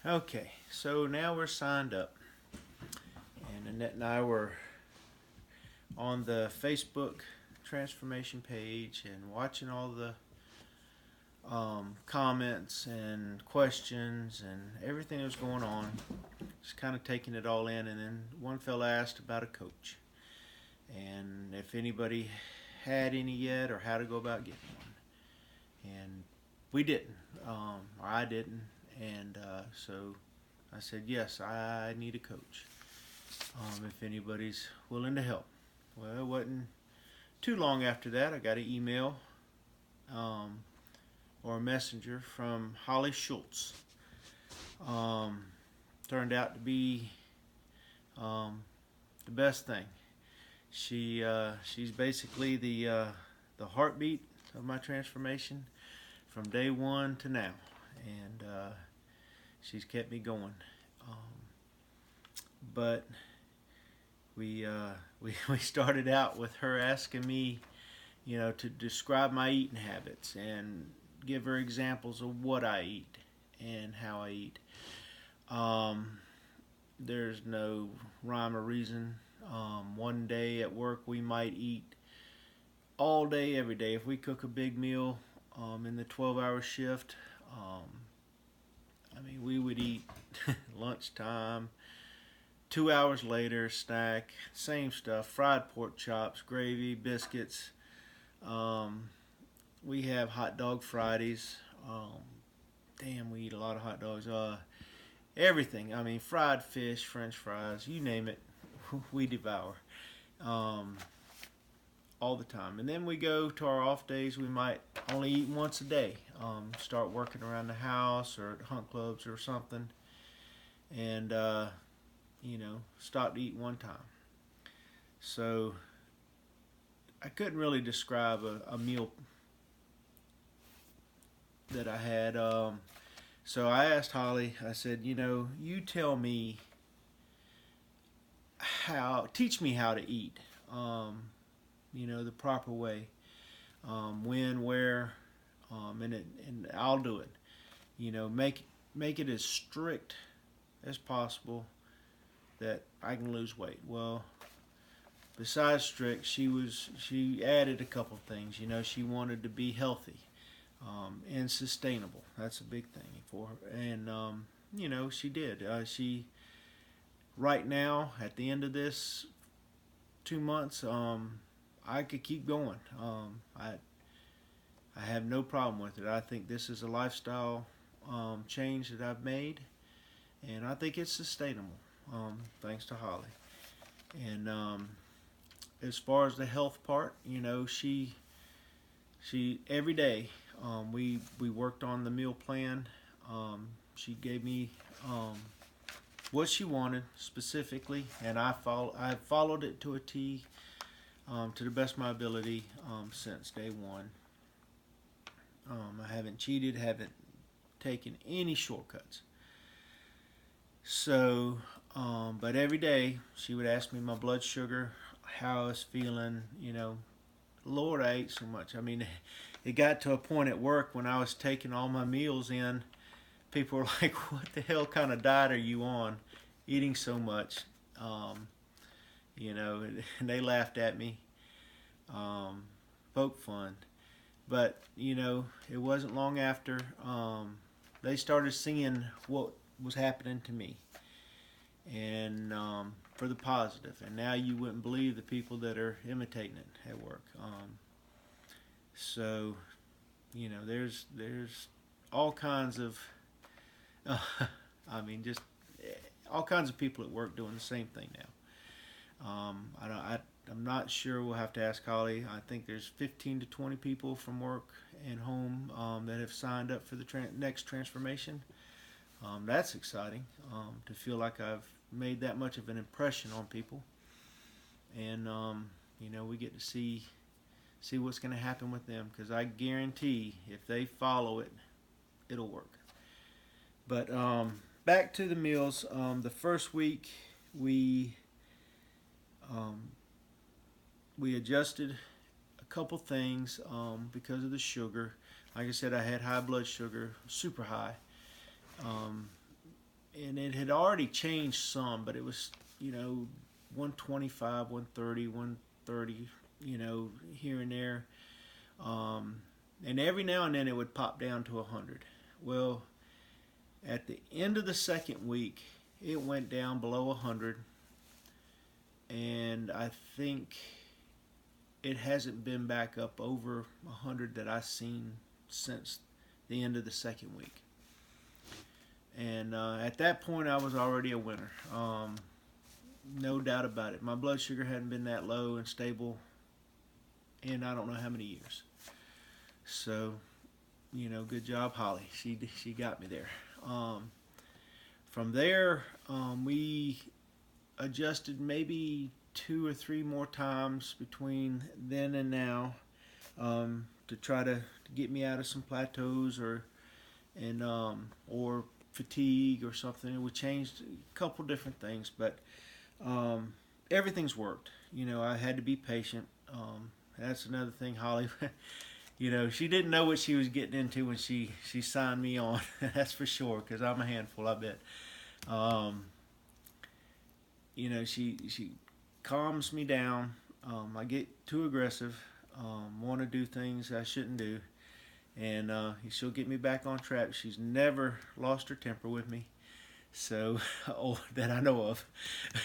Okay, so now we're signed up, and Annette and I were on the Facebook transformation page and watching all the comments and questions and everything that was going on, just kind of taking it all in. And then one fella asked about a coach and if anybody had any yet or how to go about getting one. And we didn't, or I didn't, and so I said, yes, I need a coach. If anybody's willing to help. Well, it wasn't too long after that, I got an email um, or a messenger from Holly Schultz. Um, Turned out to be the best thing. She's basically the heartbeat of my transformation from day one to now, and she's kept me going. But we started out with her asking me, to describe my eating habits and give her examples of what I eat and how I eat. There's no rhyme or reason. One day at work we might eat all day, every day. If we cook a big meal in the 12-hour shift, we would eat lunchtime. 2 hours later, snack, same stuff, fried pork chops, gravy, biscuits. We have hot dog Fridays. We eat a lot of hot dogs. Everything. Fried fish, French fries, you name it, we devour all the time. And then we go to our off days. We might only eat once a day. Start working around the house or at hunt clubs or something, and stop to eat one time. So I couldn't really describe a meal that I had. So I asked Holly, I said, you tell me teach me how to eat, the proper way, when, where, and I'll do it. Make it as strict as possible that I can lose weight. Well, besides strict, she added a couple things. She wanted to be healthy and sustainable. That's a big thing for her, and she did. She right now at the end of this 2 months, I could keep going. I have no problem with it. I think this is a lifestyle change that I've made, and I think it's sustainable. Thanks to Holly. And as far as the health part, she every day we worked on the meal plan. She gave me what she wanted specifically, and I followed it to a T, to the best of my ability, since day one. I haven't cheated, haven't taken any shortcuts. So, but every day she would ask me my blood sugar, how I was feeling. Lord, I ate so much. It got to a point at work when I was taking all my meals in. People were like, "What the hell kind of diet are you on, eating so much?" And they laughed at me, poke fun. But it wasn't long after they started seeing what was happening to me, and for the positive. And now you wouldn't believe the people that are imitating it at work. So there's all kinds of just all kinds of people at work doing the same thing now. I'm not sure. We'll have to ask Holly. I think there's 15 to 20 people from work and home that have signed up for the next transformation. That's exciting, to feel like I've made that much of an impression on people, and we get to see what's going to happen with them, because I guarantee if they follow it, it'll work. But back to the meals. The first week we adjusted a couple things because of the sugar. Like I said, I had high blood sugar, super high. and it had already changed some, but it was, 125, 130, 130, here and there. And every now and then it would pop down to 100. Well, at the end of the second week, it went down below 100, and I think it hasn't been back up over 100 that I've seen since the end of the second week. And at that point, I was already a winner. No doubt about it. My blood sugar hadn't been that low and stable in I don't know how many years. So, good job, Holly. She got me there. From there, we adjusted maybe 2 or 3 more times between then and now, to try to get me out of some plateaus or fatigue or something. We changed a couple different things, but everything's worked. I had to be patient. That's another thing, Holly. She didn't know what she was getting into when she signed me on. That's for sure, because I'm a handful, I bet. She calms me down. I get too aggressive, want to do things I shouldn't do, and she'll get me back on track. She's never lost her temper with me, so that I know of.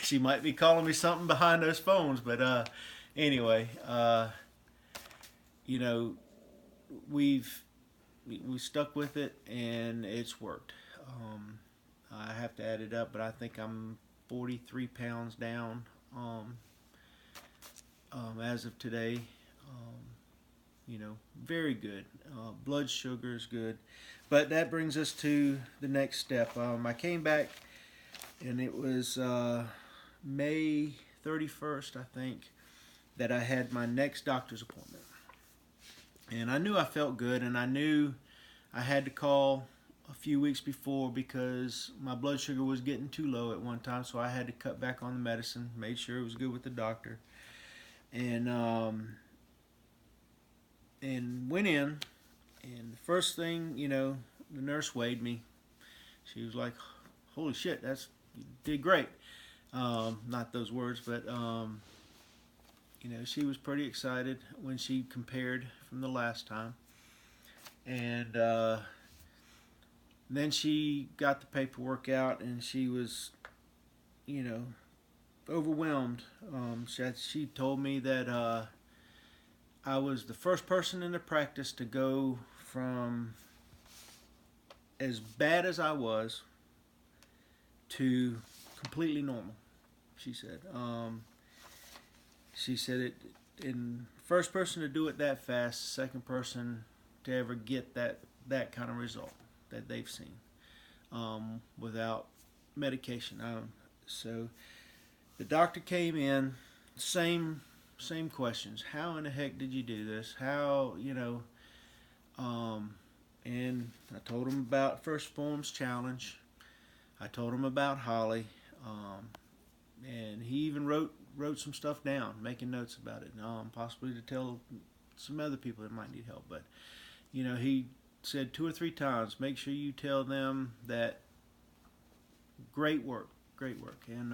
She might be calling me something behind those phones, but anyway, we stuck with it, and it's worked. I have to add it up, but I think I'm 43 pounds down as of today. Very good. Blood sugar is good. But that brings us to the next step. I came back, and it was May 31st, I think, that I had my next doctor's appointment. And I knew I felt good, and I knew I had to call a few weeks before because my blood sugar was getting too low at one time, so I had to cut back on the medicine, made sure it was good with the doctor. And went in, and the first thing, the nurse weighed me. She was like, "Holy shit, you did great." Not those words, but she was pretty excited when she compared from the last time. And then she got the paperwork out, and she was, overwhelmed. She told me that I was the first person in the practice to go from as bad as I was to completely normal, she said. She said it, in first person to do it that fast, second person to ever get that kind of result that they've seen without medication. So the doctor came in, same questions. How in the heck did you do this? How, and I told him about First Forms Challenge. I told him about Holly, and he even wrote some stuff down, making notes about it, possibly to tell some other people that might need help. But he said 2 or 3 times, make sure you tell them that great work, and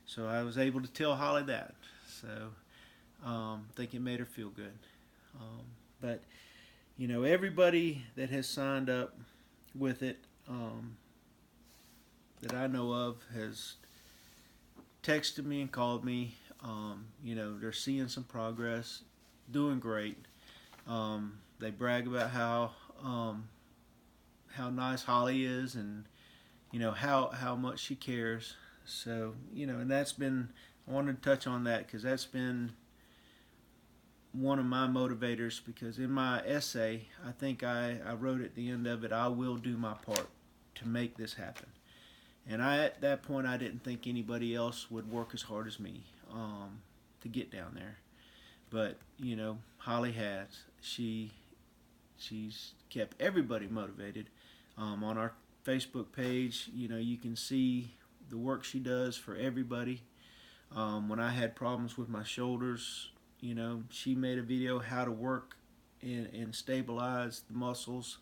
so I was able to tell Holly that. So I think it made her feel good. But everybody that has signed up with it, that I know of, has texted me and called me. They're seeing some progress, doing great. They brag about how nice Holly is, and how much she cares. So and that's been, I wanted to touch on that because that's been one of my motivators, because in my essay, I think I wrote at the end of it, I will do my part to make this happen. And at that point, I didn't think anybody else would work as hard as me to get down there. But Holly has. She's kept everybody motivated. On our Facebook page, you can see the work she does for everybody. When I had problems with my shoulders, she made a video how to work and stabilize the muscles.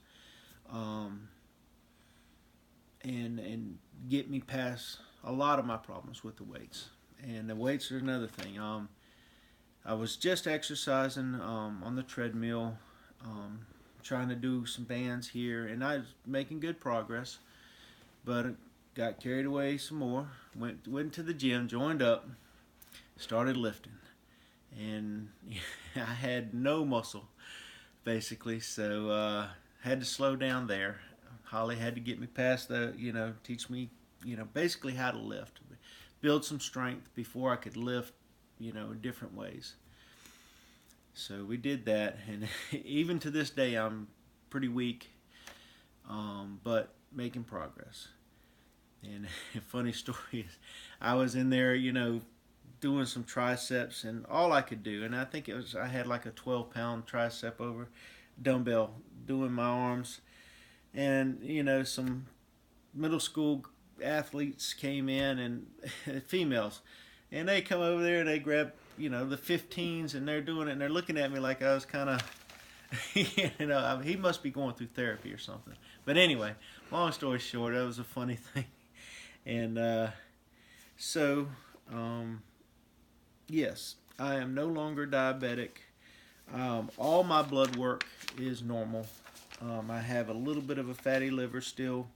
and get me past a lot of my problems with the weights. And the weights are another thing. I was just exercising on the treadmill, trying to do some bands here, and I was making good progress, but got carried away some more. Went to the gym, joined up, started lifting, and I had no muscle basically, so had to slow down there. Holly had to get me past the, teach me, basically how to lift, build some strength before I could lift, in different ways. So we did that, and even to this day I'm pretty weak, but making progress. And a funny story is, I was in there, doing some triceps, and all I could do, and I think I had like a 12-pound tricep over dumbbell doing my arms, and some middle school athletes came in, and females, and they come over there and they grab the 15s, and they're doing it, and they're looking at me like I was kind of he must be going through therapy or something. But anyway, long story short, that was a funny thing. And so yes, I am no longer diabetic. All my blood work is normal. I have a little bit of a fatty liver still,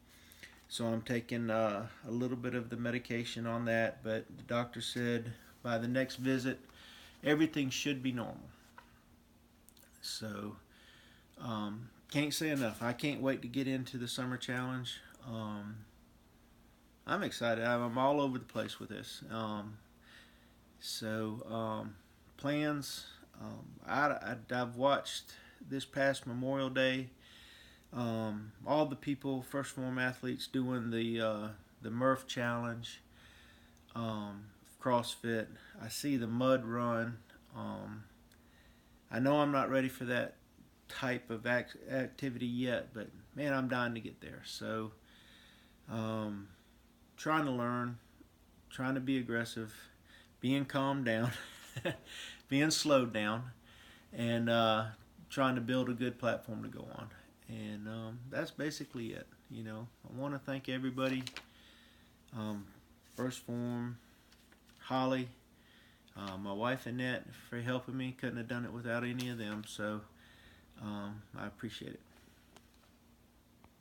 so I'm taking a little bit of the medication on that, but the doctor said by the next visit everything should be normal. So can't say enough. I can't wait to get into the summer challenge. I'm excited. I'm all over the place with this. Plans. I've watched this past Memorial Day, all the people, first form athletes, doing the Murph challenge, CrossFit. I see the mud run. I know I'm not ready for that type of activity yet, but man, I'm dying to get there. So trying to learn, trying to be aggressive, being calmed down, being slowed down, and trying to build a good platform to go on. And that's basically it. I want to thank everybody, First Form, Holly, my wife Annette, for helping me. Couldn't have done it without any of them, so I appreciate it.